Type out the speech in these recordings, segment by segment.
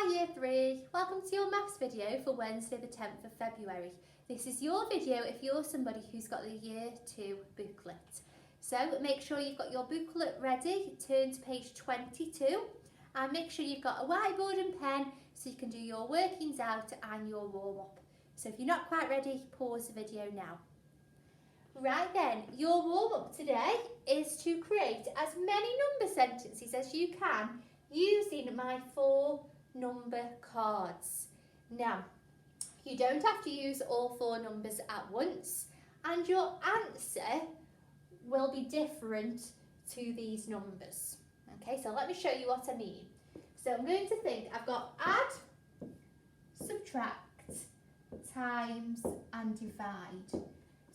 Hi Year 3, welcome to your maths video for Wednesday the 10th of February. This is your video if you're somebody who's got the Year 2 booklet. So make sure you've got your booklet ready, turn to page 22 and make sure you've got a whiteboard and pen so you can do your workings out and your warm up. So if you're not quite ready, pause the video now. Right then, your warm up today is to create as many number sentences as you can using my 4 number cards. Now, you don't have to use all 4 numbers at once and your answer will be different to these numbers. Okay, so let me show you what I mean. So I'm going to think I've got add, subtract, times and divide.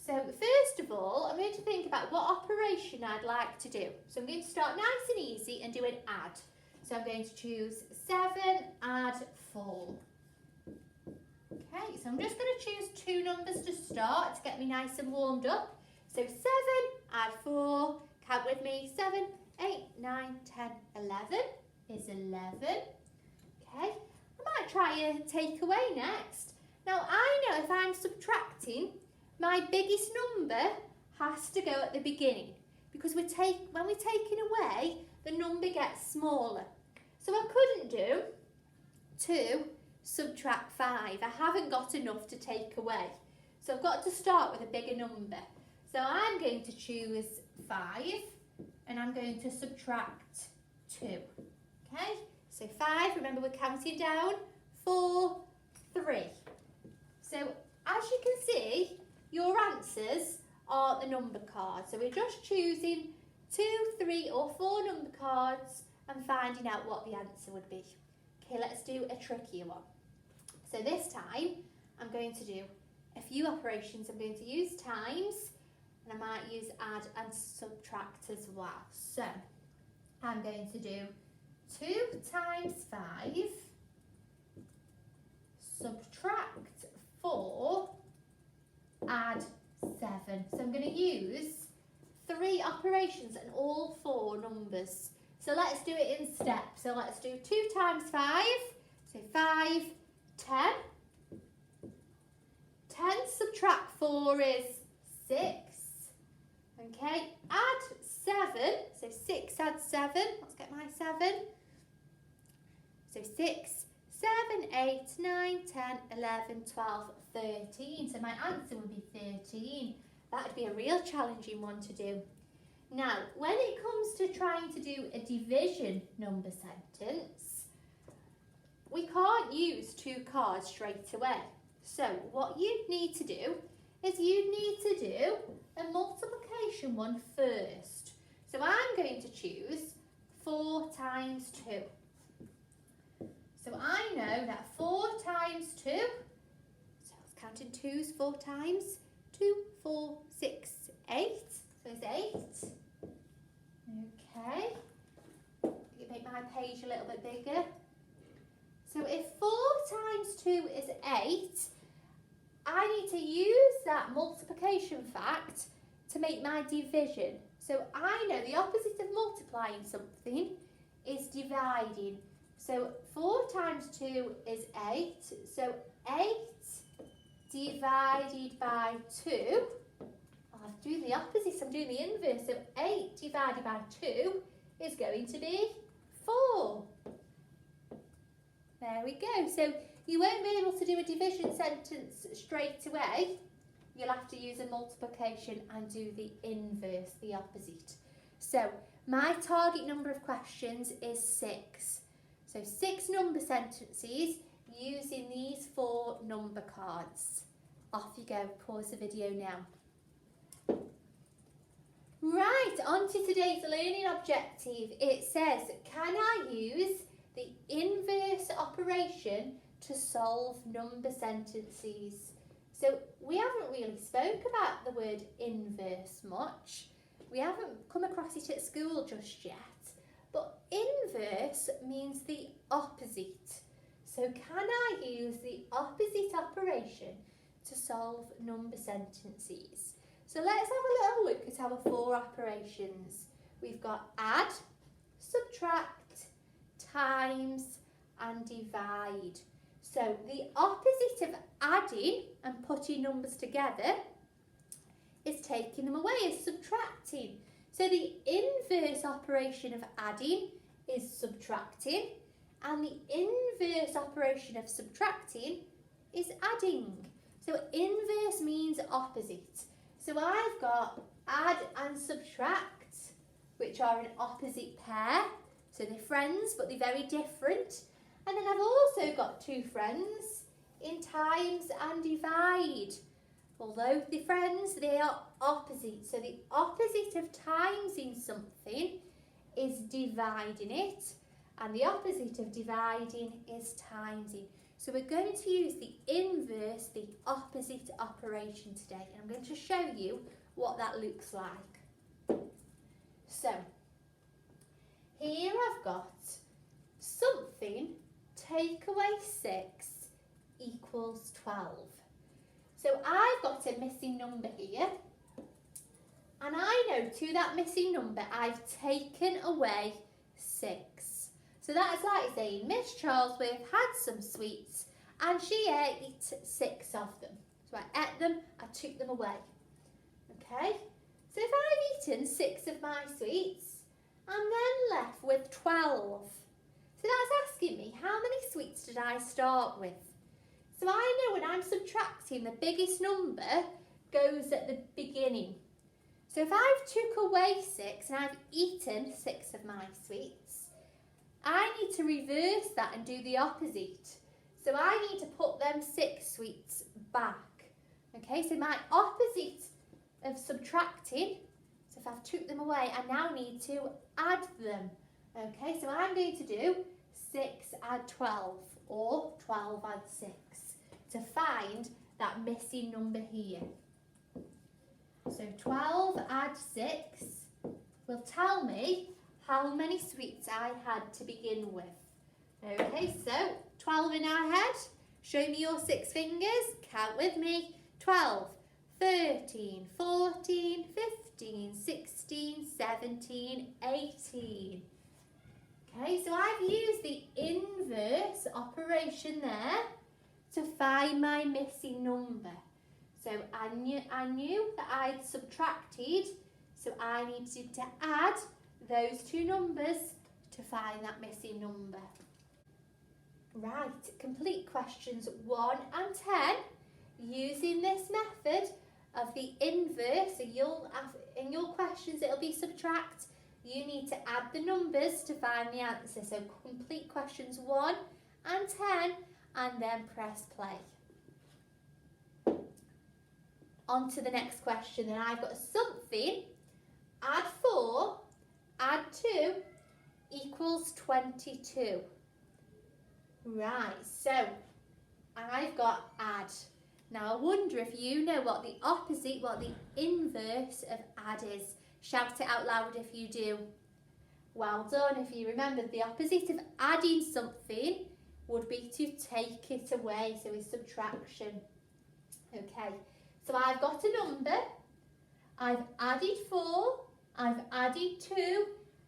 So first of all, I'm going to think about what operation I'd like to do. So I'm going to start nice and easy and do an add. So I'm going to choose 7, add 4. Okay, so I'm just going to choose 2 numbers to start to get me nice and warmed up. So 7, add 4, count with me, 7, 8, 9, 10, 11 is 11. Okay, I might try a takeaway next. Now I know if I'm subtracting, my biggest number has to go at the beginning because when we're taking away, the number gets smaller. So I couldn't do 2 subtract 5. I haven't got enough to take away. So I've got to start with a bigger number. So I'm going to choose 5 and I'm going to subtract 2. Okay, so 5, remember we're counting down, 4, 3. So as you can see, your answers are the number cards. So we're just choosing 2, 3 or 4 number cards and finding out what the answer would be. Okay, let's do a trickier one. So this time I'm going to do a few operations. I'm going to use times and I might use add and subtract as well. So I'm going to do 2 times 5 subtract 4 add 7. So I'm going to use 3 operations and all 4 numbers. So let's do it in steps. So let's do 2 times 5. So 5, 10. 10 subtract 4 is 6. Okay, add 7. So 6 add 7. Let's get my 7. So 6, 7, 8, 9, 10, 11, 12, 13. So my answer would be 13. That would be a real challenging one to do. Now, when it comes to trying to do a division number sentence, we can't use 2 cards straight away. So what you need to do is you need to do a multiplication one first. So I'm going to choose 4 times 2. So I know that 4 times 2, so let's count in 2s 4 times, 2, 4, 6, 8, so it's 8. Okay, you make my page a little bit bigger. So if 4 times 2 is 8, I need to use that multiplication fact to make my division. So I know the opposite of multiplying something is dividing. So 4 times 2 is 8. So 8 divided by 2. I'm doing the opposite, I'm doing the inverse. So 8 divided by 2 is going to be 4. There we go. So you won't be able to do a division sentence straight away. You'll have to use a multiplication and do the inverse, the opposite. So my target number of questions is 6. So 6 number sentences using these 4 number cards. Off you go, pause the video now. Right, on to today's learning objective. It says, can I use the inverse operation to solve number sentences? So we haven't really spoke about the word inverse much. We haven't come across it at school just yet. But inverse means the opposite. So can I use the opposite operation to solve number sentences? So let's have a little look at our 4 operations. We've got add, subtract, times and divide. So the opposite of adding and putting numbers together is taking them away, is subtracting. So the inverse operation of adding is subtracting, and the inverse operation of subtracting is adding. So inverse means opposite. So I've got add and subtract, which are an opposite pair. So they're friends, but they're very different. And then I've also got two friends in times and divide. Although they're friends, they are opposite. So the opposite of timesing something is dividing it, and the opposite of dividing is timesing. So we're going to use the inverse, the opposite operation today, and I'm going to show you what that looks like. So here I've got something take away 6 equals 12. So I've got a missing number here, and I know to that missing number I've taken away 6. So that's like saying Miss Charlesworth had some sweets and she ate 6 of them. So I ate them, I took them away. Okay, so if I've eaten 6 of my sweets, I'm then left with 12. So that's asking me, how many sweets did I start with? So I know when I'm subtracting, the biggest number goes at the beginning. So if I've took away 6 and I've eaten 6 of my sweets, I need to reverse that and do the opposite. So I need to put them 6 sweets back. Okay, so my opposite of subtracting, so if I've took them away, I now need to add them. Okay, so I'm going to do 6 add 12, or 12 add 6, to find that missing number here. So 12 add 6 will tell me how many sweets I had to begin with. Okay, so 12 in our head. Show me your 6 fingers. Count with me. 12, 13, 14, 15, 16, 17, 18. Okay, so I've used the inverse operation there to find my missing number. So I knew that I'd subtracted, so I needed to add those two numbers to find that missing number. Right, complete questions 1 and 10 using this method of the inverse. So in your questions it'll be subtract. You need to add the numbers to find the answer. So complete questions 1 and 10 and then press play. On to the next question, and I've got something. Add 4, add 2 equals 22. Right, so I've got add. Now I wonder if you know what the opposite, what the inverse of add is. Shout it out loud if you do. Well done. If you remember, the opposite of adding something would be to take it away, so it's subtraction. Okay, so I've got a number, I've added 4, I've added 2,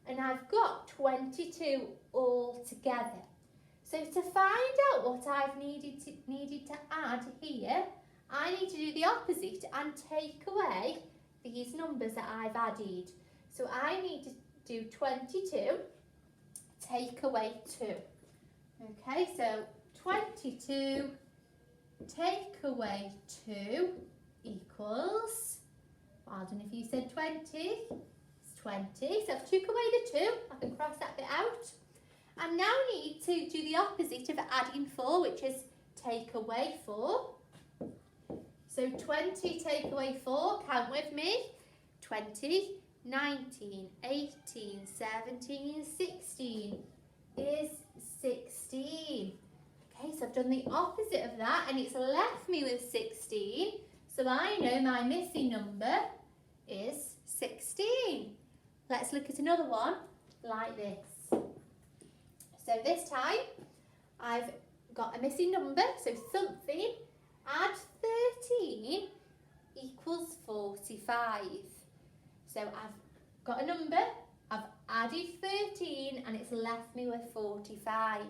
and I've got 22 all together. So to find out what I've needed to add here, I need to do the opposite and take away these numbers that I've added. So I need to do 22, take away 2. Okay, so 22 take away 2 equals, well done if you said 20, it's 20. So I've took away the 2, I can cross that bit out. I now need to do the opposite of adding 4, which is take away 4. So 20 take away 4, count with me. 20, 19, 18, 17, 16 is 16. Okay, so I've done the opposite of that and it's left me with 16. So I know my missing number is 16. Let's look at another one like this. So this time I've got a missing number, so something, add 13 equals 45. So I've got a number, I've added 13 and it's left me with 45.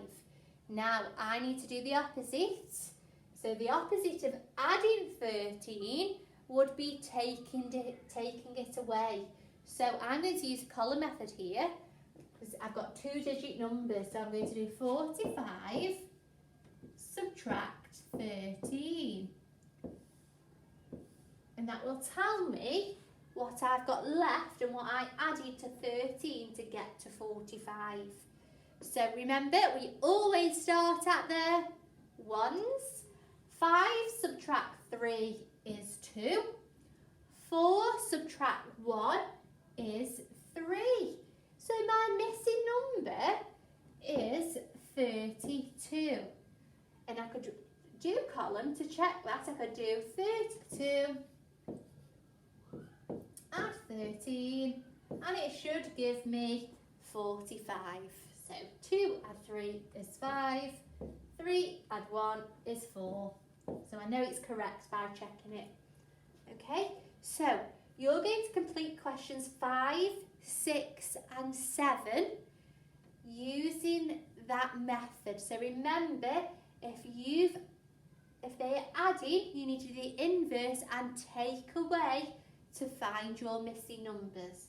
Now I need to do the opposite. So the opposite of adding 13 would be taking it away. So I'm going to use the column method here because I've got 2-digit numbers. So I'm going to do 45 subtract 13. And that will tell me what I've got left and what I added to 13 to get to 45. So remember, we always start at the ones. 5 subtract 3 is 2. 4 subtract 1 is 3. So my missing number is 32. And I could do column to check that. I could do 32 add 13 and it should give me 45. So 2 add 3 is 5, 3 add 1 is 4. So I know it's correct by checking it. Okay, so you're going to complete questions 5, 6 and 7 using that method. So remember, if they're adding, you need to do the inverse and take away to find your missing numbers.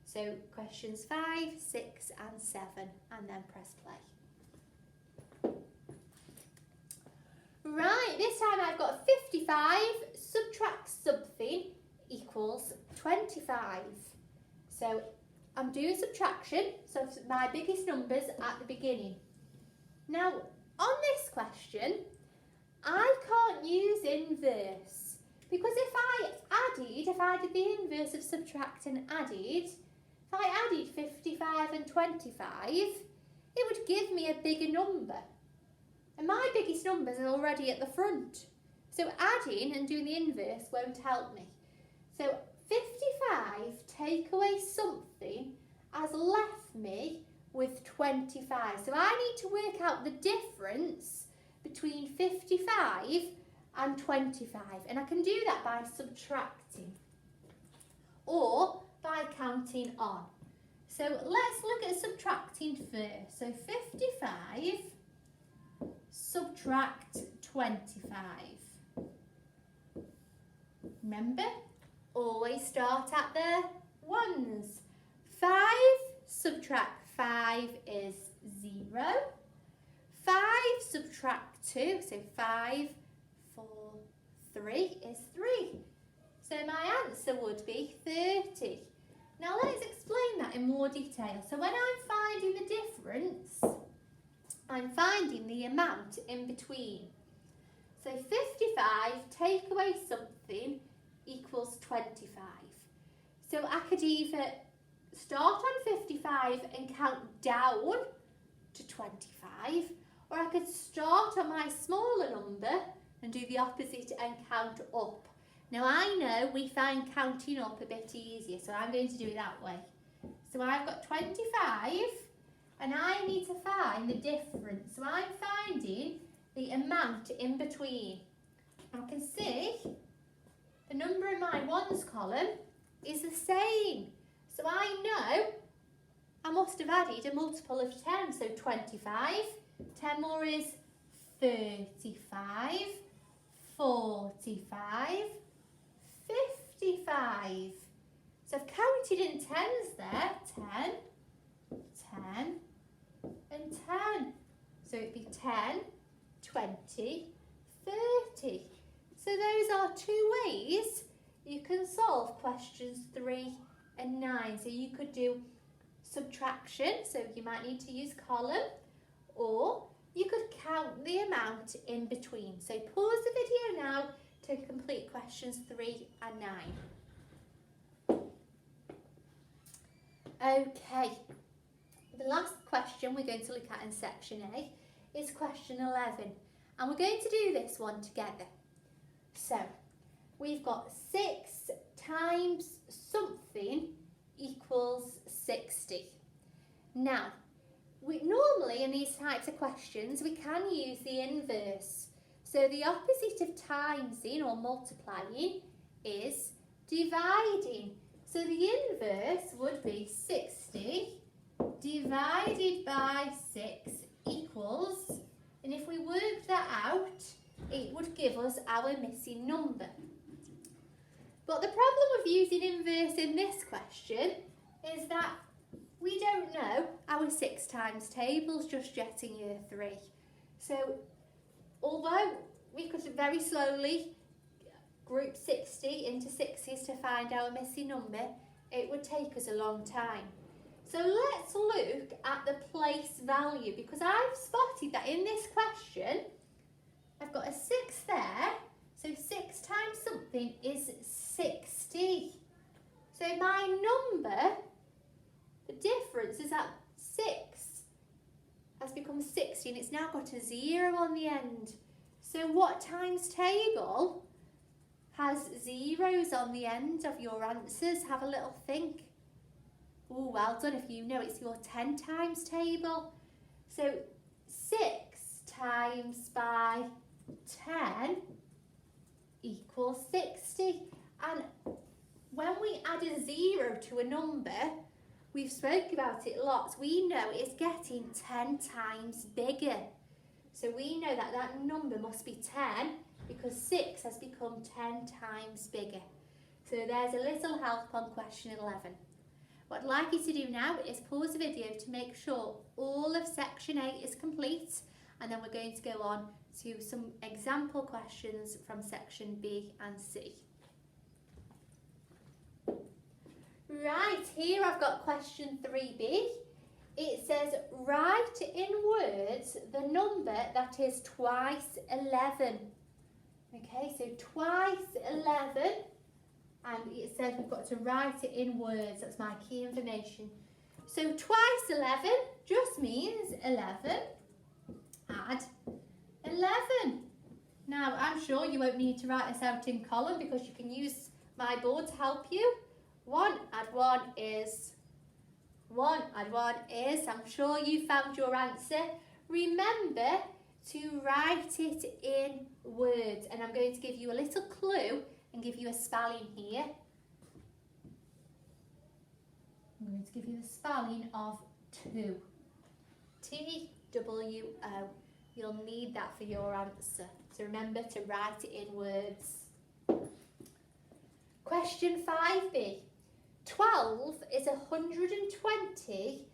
So questions 5, 6 and 7 and then press play. Right, this time I've got 55 subtract something equals 25. So I'm doing subtraction, so my biggest numbers at the beginning. Now on this question, I can't use inverse because if I did the inverse of subtract and added, if I added 55 and 25, it would give me a bigger number. And my biggest numbers are already at the front. So adding and doing the inverse won't help me. So 55 take away something has left me with 25. So I need to work out the difference between 55 and 25. And I can do that by subtracting or by counting on. So let's look at subtracting first. So 55 subtract 25. Remember, always start at the ones. 5 subtract 5 is 0. 5 subtract 2, so 5, 4, 3 is 3. So my answer would be 30. Now let's explain that in more detail. So when I'm finding the difference, I'm finding the amount in between. So 55 take away something equals 25. So I could either start on 55 and count down to 25, or I could start on my smaller number and do the opposite and count up. Now I know we find counting up a bit easier, so I'm going to do it that way. So I've got 25 and I need to find the difference. So I'm finding the amount in between. I can see the number in my ones column is the same. So I know I must have added a multiple of 10. So 25, 10 more is 35, 45, 55. So I've counted in tens there. 10, 10 and 10. So it'd be 10, 20, 30. So those are two ways you can solve questions 3 and 9. So you could do subtraction, so you might need to use column, or you could count the amount in between. So pause the video now to complete questions 3 and 9. Okay, the last question we're going to look at in section A is question 11, and we're going to do this one together. So we've got 6 times something equals 60. Now, normally in these types of questions we can use the inverse. So the opposite of timesing or multiplying is dividing. So the inverse would be 60 divided by 6 equals And if we worked that out, it would give us our missing number. But the problem with using inverse in this question is that we don't know our 6 times tables just yet in year 3. So although we could very slowly group 60 into 60s to find our missing number, it would take us a long time. So let's look at the place value, because I've spotted that in this question I've got a 6 there, so 6 times something is 60. So my number, the difference is that 6 has become 60 and it's now got a 0 on the end. So what times table has zeros on the end of your answers? Have a little think. Oh, well done if you know it's your 10 times table. So 6 times by 10 equals 60. And when we add a 0 to a number, we've spoke about it lots, we know it's getting 10 times bigger. So we know that that number must be 10 because 6 has become 10 times bigger. So there's a little help on question 11. What I'd like you to do now is pause the video to make sure all of section A is complete, and then we're going to go on to some example questions from section B and C. Right, here I've got question 3B. It says, write in words the number that is twice 11. Okay, so twice 11, and it says we've got to write it in words. That's my key information. So twice 11 just means 11 add 11. Now, I'm sure you won't need to write this out in column because you can use my board to help you. 1 add 1 is 1 add 1 is. I'm sure you found your answer. Remember to write it in words, and I'm going to give you a little clue and give you a spelling here. I'm going to give you the spelling of 2. T-W-O. You'll need that for your answer. So remember to write it in words. Question 5B. 12 is 120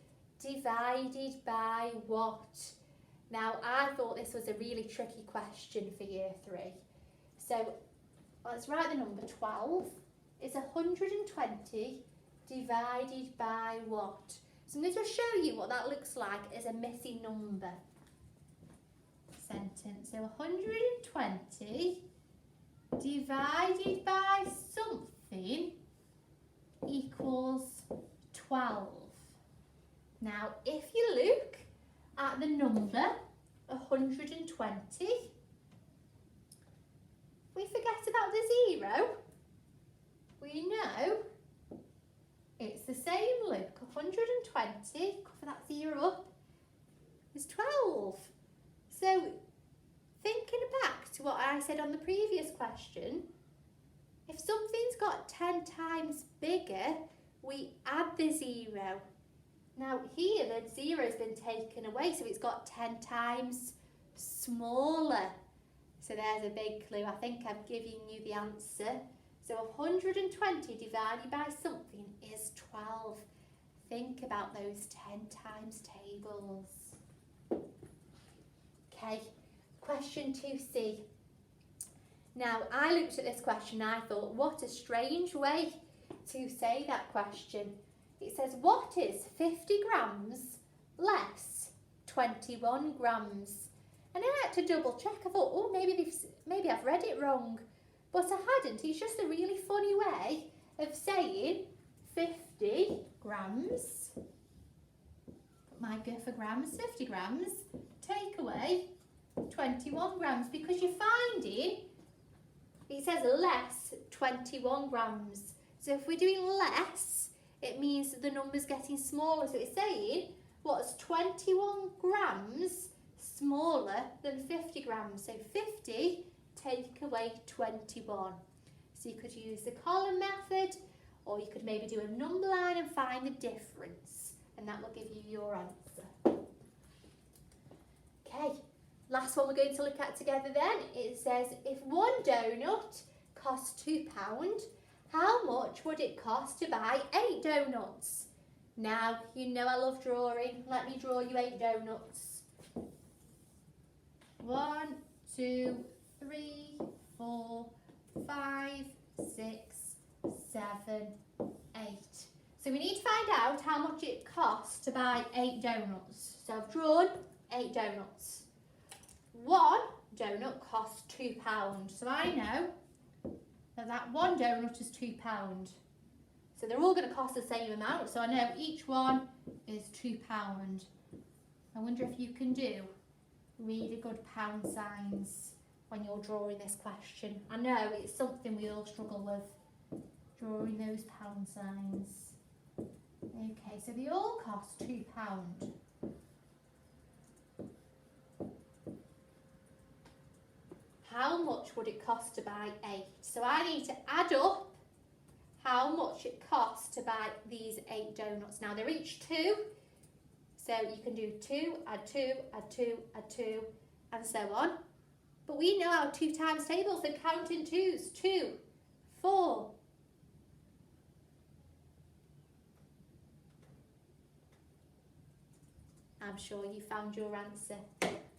divided by what? Now, I thought this was a really tricky question for year 3. So let's write the number 12 is 120 divided by what? So I'm going to show you what that looks like as a missing number sentence. So 120 divided by something equals 12. Now, if you look at the number 120, we forget about the 0. We know it's the same, look, 120, cover that 0 up, is 12. So, thinking back to what I said on the previous question, if something's got 10 times bigger, we add the 0. Now here the 0 has been taken away, so it's got 10 times smaller. So there's a big clue. I think I've given you the answer. So 120 divided by something is 12. Think about those 10 times tables. Okay, question 2C. Now, I looked at this question and I thought, what a strange way to say that question. It says, what is 50 grams less 21 grams? And I had to double check. I thought, oh, maybe I've read it wrong. But I hadn't. It's just a really funny way of saying 50 grams. Put my G for grams, 50 grams. Take away 21 grams because you're finding it says less 21 grams. So if we're doing less, it means the number's getting smaller. So it's saying what's 21 grams smaller than 50 grams. So 50 take away 21. So you could use the column method, or you could maybe do a number line and find the difference, and that will give you your answer. Okay, Last one we're going to look at together then, it says if one donut costs £2, how much would it cost to buy 8 donuts? Now, you know I love drawing. Let me draw you 8 donuts. 1, 2, 3, 4, 5, 6, 7, 8. So we need to find out how much it costs to buy 8 donuts. So I've drawn 8 donuts. One donut costs £2. So I know that one donut is £2. So they're all going to cost the same amount. So I know each one is £2. I wonder if you can do really good pound signs when you're drawing this question. I know it's something we all struggle with, drawing those pound signs. Okay, so they all cost £2. How much would it cost to buy 8? So I need to add up how much it costs to buy these 8 donuts. Now they're each 2, so you can do 2, add 2, add 2, add 2, and so on. But we know our 2 times table, so count in 2s. 2, 4. I'm sure you found your answer.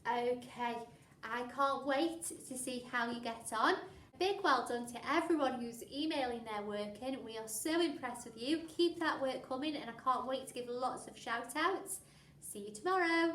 Okay. I can't wait to see how you get on. A big well done to everyone who's emailing their work in. We are so impressed with you. Keep that work coming and I can't wait to give lots of shout outs. See you tomorrow.